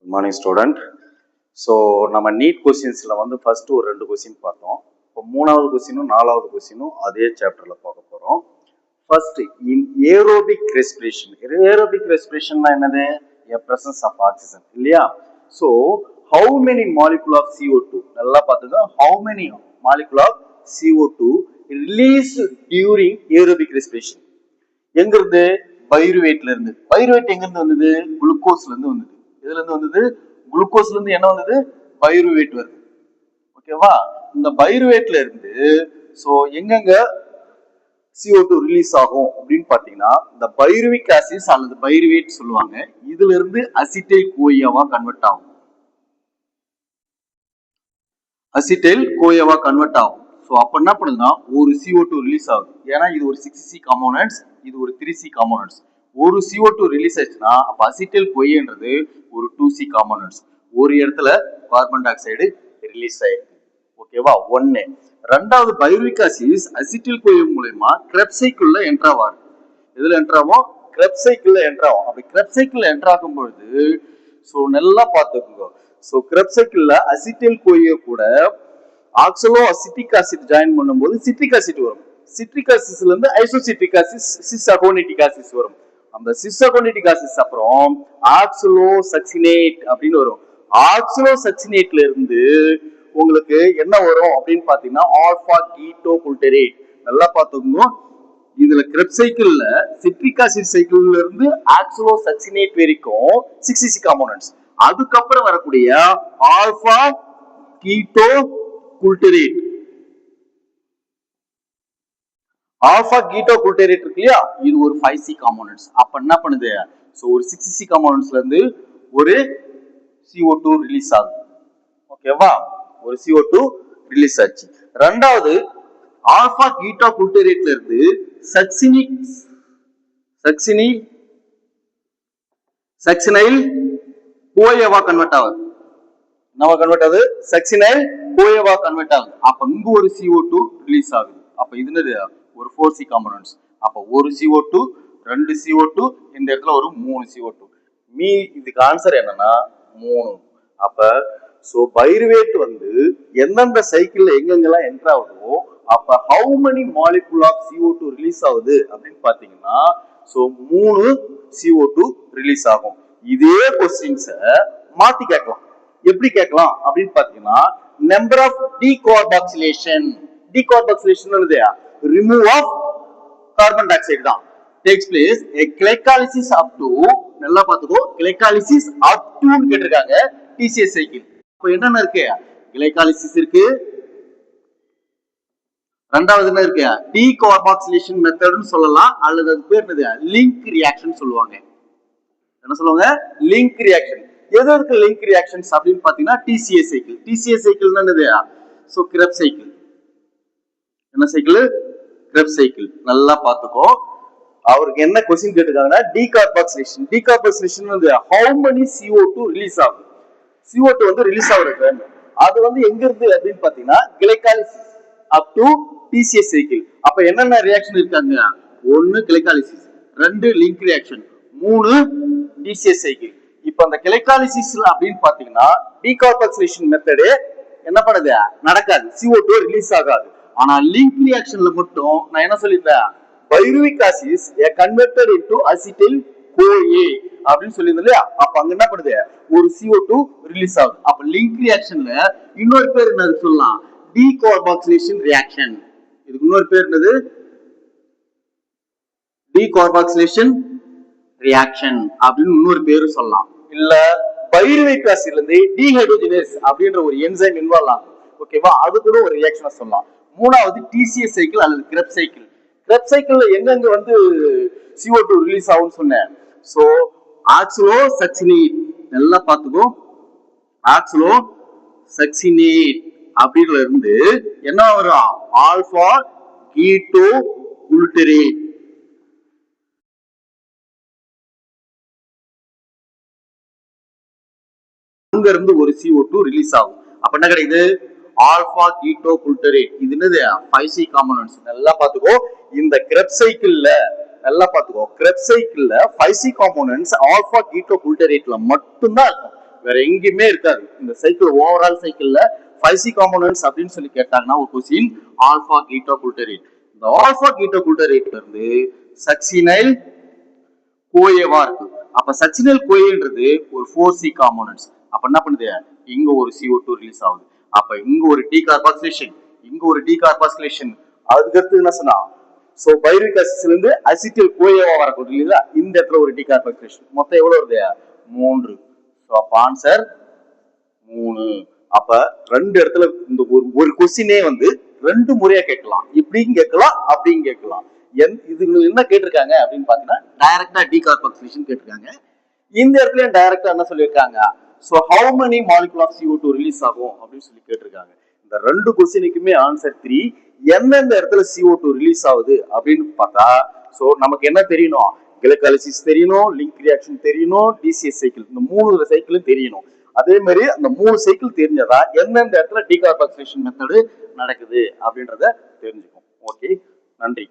Good morning, student. So, நம்ம NEET கொஸ்டின்ஸ்ல வந்து first ஒரு 2 கொஸ்டின் பார்த்தோம். இப்போ மூணாவது கொஸ்டினும் நாலாவது கொஸ்டினும் அதே சாப்டர்ல பார்க்க போறோம். First in aerobic respiration. ஏரோபிக் ரெஸ்பிரேஷன்னா என்னது? A presence of oxygen இல்லையா? So, how many molecule of CO2? நல்லா பாத்துங்க. How many molecule of CO2 released during aerobic respiration? எங்க இருந்து? பைருவேட்ல இருந்து. பைருவேட் எங்க இருந்து வந்தது? குளுக்கோஸ்ல இருந்து வந்தது. இதுல இருந்து வந்தது குளுக்கோஸ்ல இருந்து என்ன வந்தது? பைருவேட் வருது. ஓகேவா? இந்த பைருவேட்ல இருந்து சோ எங்கெங்க CO2 ரிலீஸ் ஆகும் அப்படின்னு பாத்தீங்கன்னா இந்த பைருவிக் ஆசிட் அல்லது பைருவேட் சொல்லுவாங்க. இதுல இருந்து அசிட்டைல் கோயாவா கன்வெர்ட் ஆகும். அசிட்டைல் கோயாவா கன்வெர்ட் ஆகும். சோ அப்ப என்ன பண்ணுதுன்னா ஒரு CO2 ரிலீஸ் ஆகுது. ஏன்னா இது ஒரு 6C காம்போனன்ட்ஸ், இது ஒரு 3C காம்போனன்ட்ஸ். ஒரு CO2 ரிலீஸ் ஆச்சுன்னா அப்ப அசிட்டைல் கோயன்றது ஒரு 2C காம்போனன்ட்ஸ். ஒரு இடத்துல கார்பன் டை ஆக்சைடு ரிலீஸ் ஆயிருக்கு. ஓகேவா? ஒன்னு. ரெண்டாவது பைருவிக் ஆசிட் அசிட்டைல் கோய மூலமா கிரெப்ஸ் சைக்கிள்ல என்டர் ஆவாரு. எதுல என்டர் ஆகும்? கிரெப்ஸ் சைக்கிள்ல என்டர் ஆகும். அப்படி கிரெப்ஸ் சைக்கிள்ல என்டர் ஆகும் பொழுது சோ நல்லா பாத்துக்கோங்க. சோ கிரெப்ஸ் சைக்கிள்ல அசிட்டைல் கோய கூட ஆக்சலோ அசிட்டிக் ஆசிட் ஜாயின் பண்ணும்போது சிட்ரிக் ஆசிட் வரும். சிட்ரிக் ஆசிட்ல இருந்து ஐசோசிட்ரிக் ஆசிட் சிஸ் அகோனிட்டிக் ஆசிட் வரும். அந்த சிஸ் அகோனிட்டிக் ஆசிட் அப்புறம் ஆக்சலோ சக்சினேட் அப்படின்னு வரும். ஆக்சலோ சக்சினேட்ல இருந்து உங்களுக்கு என்ன வரும் அப்படின்னு பாத்தீங்கன்னா ஆல்பா கீட்டோ குல்டரேட். நல்லா பாத்துக்கோங்க. இதுல கிரெப்ஸ் சைக்கிள்ல சிட்ரிக் ஆசிட் சைக்கிள்ல இருந்து ஆக்சலோ சக்சினேட் வரைக்கும் 6C காம்போனன்ட்ஸ். அதுக்கப்புறம் வரக்கூடிய ஆல்பா கீட்டோ குல்டரேட். ஆல்பா கீட்டோ குல்டரேட் இருக்கு இல்லையா? இது ஒரு 5C காம்போனன்ட்ஸ். அப்ப என்ன பண்ணுது? சோ ஒரு 6C காம்போனன்ட்ஸ்ல இருந்து ஒரு CO2 ரிலீஸ் ஆகுது. ஓகேவா? ஒரு CO2 ரிலீஸ் ஆச்சு. ரெண்டாவது ஆல்பா கீட்டோ குல்டரேட்ல இருந்து சக்சினைல் கோயவா கன்வெர்ட் ஆகுது. என்னவா கன்வெர்ட் ஆகுது? சக்சினைல் கோயவா கன்வெர்ட் ஆகுது. அப்ப இங்க ஒரு CO2 ரிலீஸ் ஆகுது. அப்ப இது என்னது? ஒரு 4C காம்போனன்ட்ஸ். அப்ப ஒரு CO2, 2 CO2, இந்த இடத்துல ஒரு 3 CO2. இதுக்கு ஆன்சர் என்னன்னா 3. அப்ப சோ பைருவேட் வந்து எந்தெந்த சைக்கிள்ல எங்கெங்கெல்லாம் என்டர் ஆகுதோ அப்ப how many molecule of CO2 release ஆகுது அப்படின்னு பாத்தீங்கன்னா சோ 3 CO2 ரிலீஸ் ஆகும். இதே கொஸ்டின்ஸ மாத்தி கேட்கலாம். எப்படி கேட்கலாம் அப்படின்னு பாத்தீங்கன்னா number of decarboxylation. Decarboxylation remove of carbon dioxide தான். takes place a glycolysis up to நல்லா பாத்துக்கோ glycolysis up to கேட்டிருக்காங்க TCS சைக்கிள். அப்ப என்னென்ன இருக்கு? glycolysis இருக்கு. ரெண்டாவது என்ன இருக்கு? டீகார்பாக்சிலேஷன் மெத்தட்னு சொல்லலாம் அல்லது அது பேர் என்னது? லிங்க் ரியாக்ஷன் சொல்லுவாங்க. என்ன சொல்லுவாங்க? Link reaction. எதற்கு லிங்க் ரியாக்ஷன்ஸ் அப்படின்னு பாத்தீங்கன்னா TCS சைக்கிள். TCS சைக்கிள் என்னது? So Krebs cycle. என்ன சைக்கிள்? Krebs cycle. நல்லா பாத்துக்கோ. அவருக்கு என்ன क्वेश्चन கேட்டிருக்காங்கன்னா டீகார்பாக்சிலேஷன். டீகார்பாக்சிலேஷன் வந்து how many CO2 ரிலீஸ் ஆகும்? CO2 வந்து ரிலீஸ் ஆகுறது அது வந்து எங்க இருந்து அப்படின்னு பாத்தீங்கன்னா glycolysis up to TCS cycle. அப்ப என்னென்ன ரியாக்ஷன் இருக்காங்க? 1 glycolysis, 2 link reaction, 3 TCS cycle. இப்ப அந்த கிளைகாலிசிஸ்ல அப்படின்னு பாத்தீங்கன்னா டீகார்பாக்சிலேஷன் மெத்தடு என்ன பண்ணுது? நடக்காது. CO2 ரிலீஸ் ஆகாது. ஆனா லிங்க் ரியாக்ஷன்ல மட்டும் நான் என்ன சொல்லியிருந்தேன்? Pyruvic acid converted into acetyl CoA அப்படின்னு சொல்லியிருந்தேன் இல்லையா? அப்ப அங்க என்ன பண்ணுது? ஒரு CO2 ரிலீஸ் ஆகுது. அப்ப லிங்க் ரியாக்ஷன்ல இன்னொரு பேர் என்னது சொல்லலாம்? Decarboxylation reaction. இதுக்கு இன்னொரு பேர் என்னது? டீகார்பாக்சிலேஷன் ரியாக்ஷன் அப்படின்னு இன்னொரு பேரு சொல்லலாம். இல்ல பைருவிக் ஆசிட்ல இருந்து டீஹைட்ரோஜனேஸ் அப்படின்ற ஒரு என்சைம் இன்வால்வ் ஆகும். ஓகேவா? அது கூட ஒரு ரியாக்ஷனை சொல்லலாம். மூணாவது TCS சைக்கிள் அல்லது கிரெப்ஸ் சைக்கிள். கிரெப்ஸ் சைக்கிள்ல எங்கெங்க வந்து CO2 ரிலீஸ் ஆகும்னு சொன்னேன். So oxalosuccinate. நல்லா பாத்துக்கோ. ஆக்சலோ சக்சினேட் அப்படில இருந்து என்ன வரும்? Alpha keto glutarate. அங்க இருந்து ஒரு CO2 ரிலீஸ் ஆகும். அப்ப என்ன கிடைக்குது? Alpha keto glutarate. இது என்னது? 5C components. நல்லா பாத்துக்கோ. இந்த கிரெப்ஸ் சைக்கிள்ல நல்லா பாத்துக்கோ. கிரெப்ஸ் சைக்கிள்ல 5C காம்போனன்ட்ஸ் ஆல்பா கீட்டோ குல்டரேட்ல மட்டும் தான் இருக்கும். வேற எங்கேயுமே இருக்காது. இந்த சைக்கிள் ஓவரால் சைக்கிள்ல 5C காம்போனன்ட்ஸ் அப்படின்னு சொல்லி கேட்டாங்கன்னா ஒரு கொஸ்டின் ஆல்பா கீட்டோ குளுட்டரேட். இந்த ஆல்பா கீட்டோ குளுட்டரேட்ல இருந்து சக்சினைல் கோஏவா இருக்கு. அப்ப சக்சினைல் கோஏன்றது ஒரு 4C காம்போனன்ட்ஸ். அப்ப என்ன பண்ணுது, இங்க ஒரு CO2 ரிலீஸ் ஆகுது. அப்ப இங்க ஒரு டீகார்பாக்சிலேஷன், இங்க ஒரு டீகார்பாக்சிலேஷன். அதுக்கடுத்து என்ன சொன்னா, சோ பைரிக் அசிட்ல இருந்து அசிட்டில் கோஏவா வரக்கூடிய இல்லையா, இந்த இடத்துல ஒரு டீகார்பாக்சிலேஷன். மொத்தம் எவ்வளவு வருது, 3. சோ அப்ப ஆன்சர் 3. அப்ப ரெண்டு இடத்துல இந்த ஒரு கொஸ்டினே வந்து ரெண்டு முறையா கேட்கலாம். இப்படியும் கேட்கலாம், அப்படியும் கேட்கலாம். இது என்ன கேட்டிருக்காங்க அப்படின்னு பாத்தீங்கன்னா டைரக்டா டீகார்பாக்சிலேஷன் கேட்டிருக்காங்க. இந்த இடத்துல டைரக்டா என்ன சொல்லியிருக்காங்க, so how many molecule of CO2 release ஆகும் அப்படின்னு சொல்லி கேட்டிருக்காங்க. இந்த ரெண்டு கொஸ்டினுக்குமே ஆன்சர் 3. எந்தெந்த இடத்துல CO2 ரிலீஸ் ஆகுது அப்படின்னு பார்த்தா, சோ நமக்கு என்ன தெரியணும், கிளைகாலிசிஸ் தெரியணும், லிங்க் ரியாக்ஷன் தெரியணும், DCS சைக்கிள், இந்த 3 சைக்கிளும் தெரியணும். அதே மாதிரி அந்த 3 சைக்கிள் தெரிஞ்சதா எந்தெந்த இடத்துல டீகார்பாக்சிலேஷன் மெத்தடு நடக்குது அப்படின்றத தெரிஞ்சுக்கும். ஓகே, நன்றி.